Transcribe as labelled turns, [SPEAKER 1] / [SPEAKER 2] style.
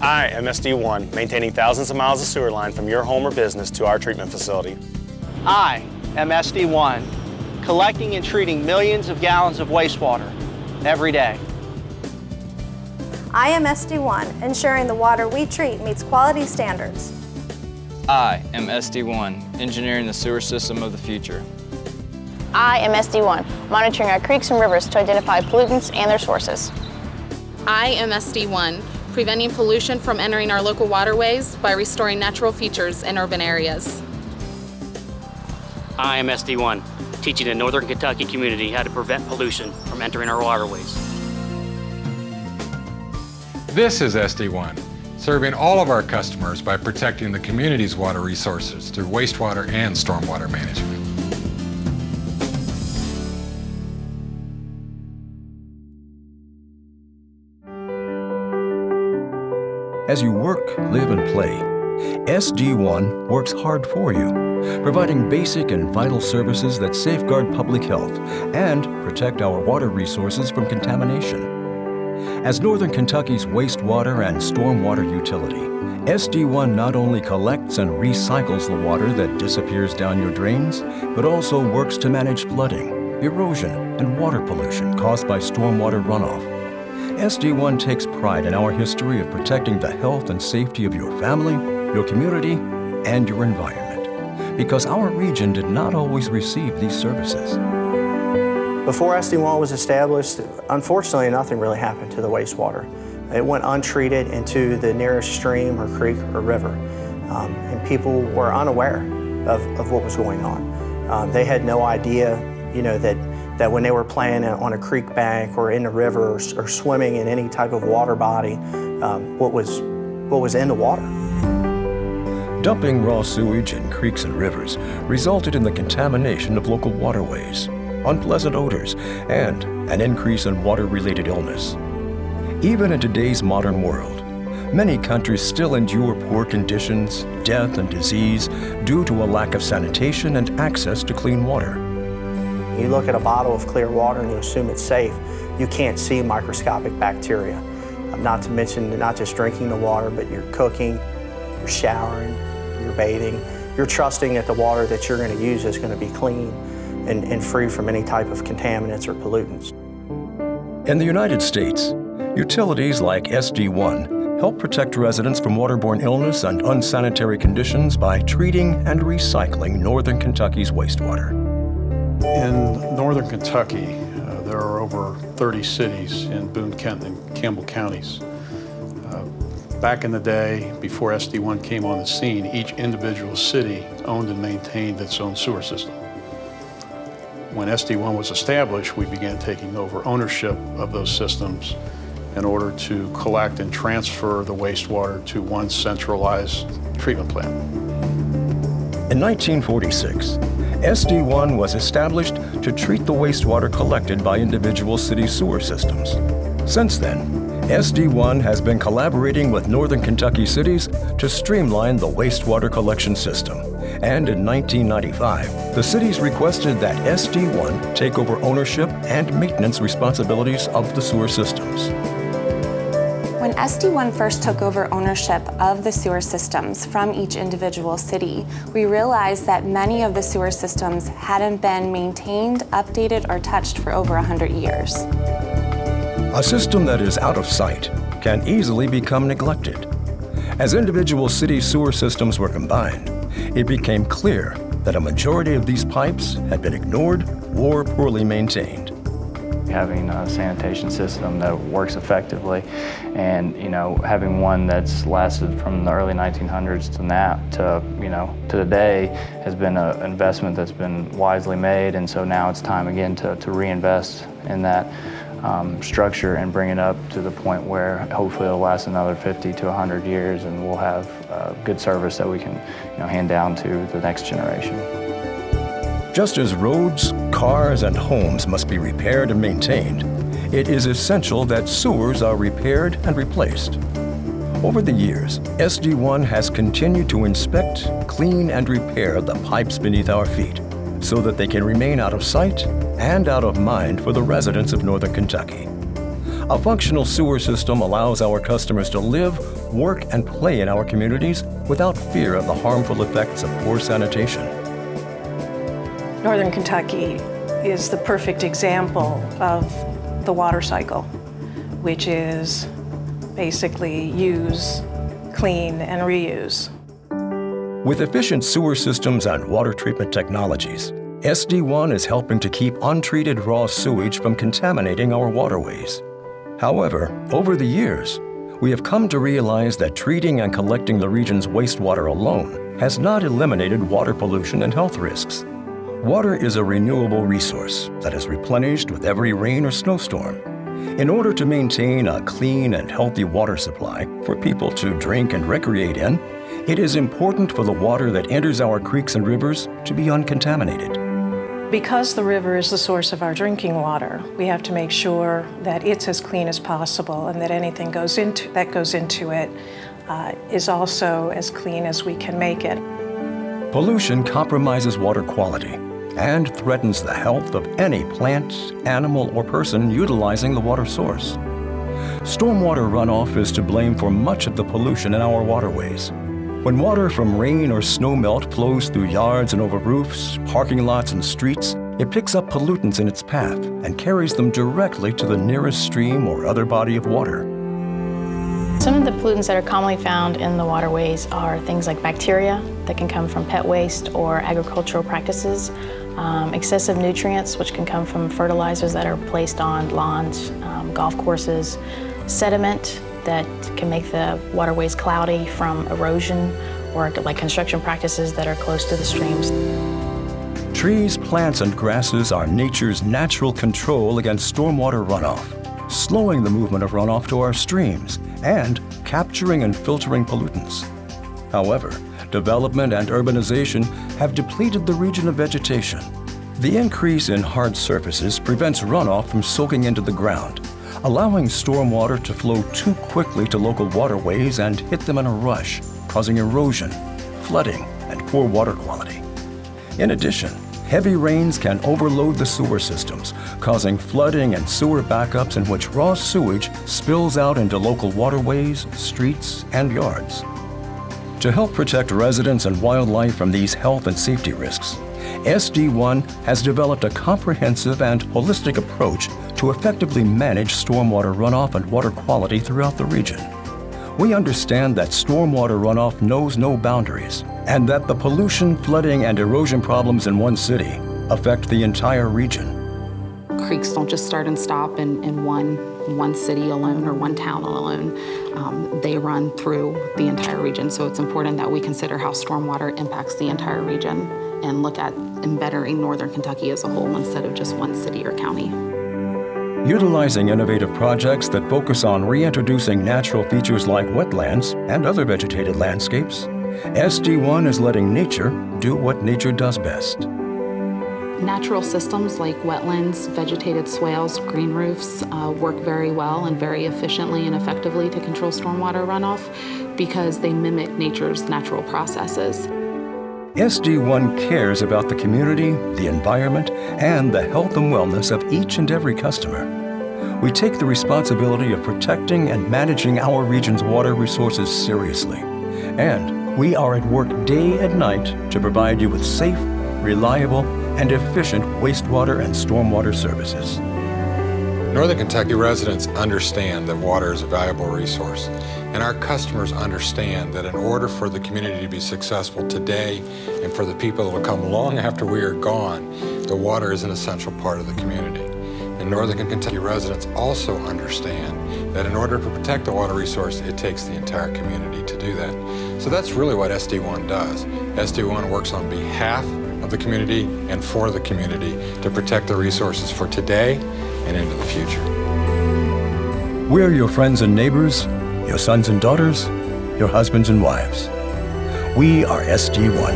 [SPEAKER 1] I am SD1, maintaining thousands of miles of sewer line from your home or business to our treatment facility.
[SPEAKER 2] I am SD1, collecting and treating millions of gallons of wastewater every day.
[SPEAKER 3] I am SD1, ensuring the water we treat meets quality standards.
[SPEAKER 4] I am SD1, engineering the sewer system of the future.
[SPEAKER 5] I am SD1, monitoring our creeks and rivers to identify pollutants and their sources.
[SPEAKER 6] I am SD1, preventing pollution from entering our local waterways by restoring natural features in urban areas.
[SPEAKER 7] I am SD1, teaching the Northern Kentucky community how to prevent pollution from entering our waterways.
[SPEAKER 8] This is SD1, serving all of our customers by protecting the community's water resources through wastewater and stormwater management.
[SPEAKER 9] As you work, live, and play, SD1 works hard for you, providing basic and vital services that safeguard public health and protect our water resources from contamination. As Northern Kentucky's wastewater and stormwater utility, SD1 not only collects and recycles the water that disappears down your drains, but also works to manage flooding, erosion, and water pollution caused by stormwater runoff. SD1 takes pride in our history of protecting the health and safety of your family, your community, and your environment, because our region did not always receive these services.
[SPEAKER 2] Before SD1 was established, unfortunately, nothing really happened to the wastewater. It went untreated into the nearest stream or creek or river, and people were unaware of what was going on. They had no idea, that when they were playing on a creek bank or in the river or swimming in any type of water body, what was in the water.
[SPEAKER 9] Dumping raw sewage in creeks and rivers resulted in the contamination of local waterways, unpleasant odors, and an increase in water-related illness. Even in today's modern world, many countries still endure poor conditions, death, and disease due to a lack of sanitation and access to clean water.
[SPEAKER 2] You look at a bottle of clear water and you assume it's safe. You can't see microscopic bacteria. Not to mention not just drinking the water, but you're cooking, you're showering, you're bathing. You're trusting that the water that you're going to use is going to be clean and free from any type of contaminants or pollutants.
[SPEAKER 9] In the United States, utilities like SD1 help protect residents from waterborne illness and unsanitary conditions by treating and recycling Northern Kentucky's wastewater.
[SPEAKER 10] In Northern Kentucky, there are over 30 cities in Boone, Kent, and Campbell counties. Back in the day, before SD1 came on the scene, each individual city owned and maintained its own sewer system. When SD1 was established, we began taking over ownership of those systems in order to collect and transfer the wastewater to one centralized treatment plant.
[SPEAKER 9] In 1946, SD1 was established to treat the wastewater collected by individual city sewer systems. Since then, SD1 has been collaborating with Northern Kentucky cities to streamline the wastewater collection system. And in 1995, the cities requested that SD1 take over ownership and maintenance responsibilities of the sewer systems.
[SPEAKER 11] When SD1 first took over ownership of the sewer systems from each individual city, we realized that many of the sewer systems hadn't been maintained, updated, or touched for over 100 years.
[SPEAKER 9] A system that is out of sight can easily become neglected. As individual city sewer systems were combined, it became clear that a majority of these pipes had been ignored or poorly maintained.
[SPEAKER 4] Having a sanitation system that works effectively and, having one that's lasted from the early 1900s to now, to today has been an investment that's been wisely made, and so now it's time again to reinvest in that structure and bring it up to the point where hopefully it'll last another 50 to 100 years and we'll have good service that we can hand down to the next generation.
[SPEAKER 9] Just as roads, cars, and homes must be repaired and maintained, it is essential that sewers are repaired and replaced. Over the years, SD1 has continued to inspect, clean, and repair the pipes beneath our feet so that they can remain out of sight and out of mind for the residents of Northern Kentucky. A functional sewer system allows our customers to live, work, and play in our communities without fear of the harmful effects of poor sanitation.
[SPEAKER 12] Northern Kentucky is the perfect example of the water cycle, which is basically use, clean, and reuse.
[SPEAKER 9] With efficient sewer systems and water treatment technologies, SD1 is helping to keep untreated raw sewage from contaminating our waterways. However, over the years, we have come to realize that treating and collecting the region's wastewater alone has not eliminated water pollution and health risks. Water is a renewable resource that is replenished with every rain or snowstorm. In order to maintain a clean and healthy water supply for people to drink and recreate in, it is important for the water that enters our creeks and rivers to be uncontaminated.
[SPEAKER 12] Because the river is the source of our drinking water, we have to make sure that it's as clean as possible and that anything that goes into it is also as clean as we can make it.
[SPEAKER 9] Pollution compromises water quality and threatens the health of any plant, animal, or person utilizing the water source. Stormwater runoff is to blame for much of the pollution in our waterways. When water from rain or snowmelt flows through yards and over roofs, parking lots, and streets, it picks up pollutants in its path and carries them directly to the nearest stream or other body of water.
[SPEAKER 5] Some of the pollutants that are commonly found in the waterways are things like bacteria that can come from pet waste or agricultural practices, excessive nutrients, which can come from fertilizers that are placed on lawns, golf courses, sediment that can make the waterways cloudy from erosion or like construction practices that are close to the streams.
[SPEAKER 9] Trees, plants, and grasses are nature's natural control against stormwater runoff, slowing the movement of runoff to our streams and capturing and filtering pollutants. However, development and urbanization have depleted the region of vegetation. The increase in hard surfaces prevents runoff from soaking into the ground, allowing stormwater to flow too quickly to local waterways and hit them in a rush, causing erosion, flooding, and poor water quality. In addition, heavy rains can overload the sewer systems, causing flooding and sewer backups in which raw sewage spills out into local waterways, streets, and yards. To help protect residents and wildlife from these health and safety risks, SD1 has developed a comprehensive and holistic approach to effectively manage stormwater runoff and water quality throughout the region. We understand that stormwater runoff knows no boundaries and that the pollution, flooding, and erosion problems in one city affect the entire region.
[SPEAKER 6] Creeks don't just start and stop in one city alone or one town alone. They run through the entire region, so it's important that we consider how stormwater impacts the entire region and look at bettering Northern Kentucky as a whole instead of just one city or county.
[SPEAKER 9] Utilizing innovative projects that focus on reintroducing natural features like wetlands and other vegetated landscapes, SD1 is letting nature do what nature does best.
[SPEAKER 6] Natural systems like wetlands, vegetated swales, green roofs work very well and very efficiently and effectively to control stormwater runoff because they mimic nature's natural processes.
[SPEAKER 9] SD1 cares about the community, the environment, and the health and wellness of each and every customer. We take the responsibility of protecting and managing our region's water resources seriously. And we are at work day and night to provide you with safe, reliable, and efficient wastewater and stormwater services.
[SPEAKER 8] Northern Kentucky residents understand that water is a valuable resource, and our customers understand that in order for the community to be successful today and for the people that will come long after we are gone, the water is an essential part of the community. And Northern Kentucky residents also understand that in order to protect the water resource, it takes the entire community to do that. So that's really what SD1 does. SD1 works on behalf of the community and for the community to protect the resources for today and into the future.
[SPEAKER 9] We're your friends and neighbors, your sons and daughters, your husbands and wives. We are SD1.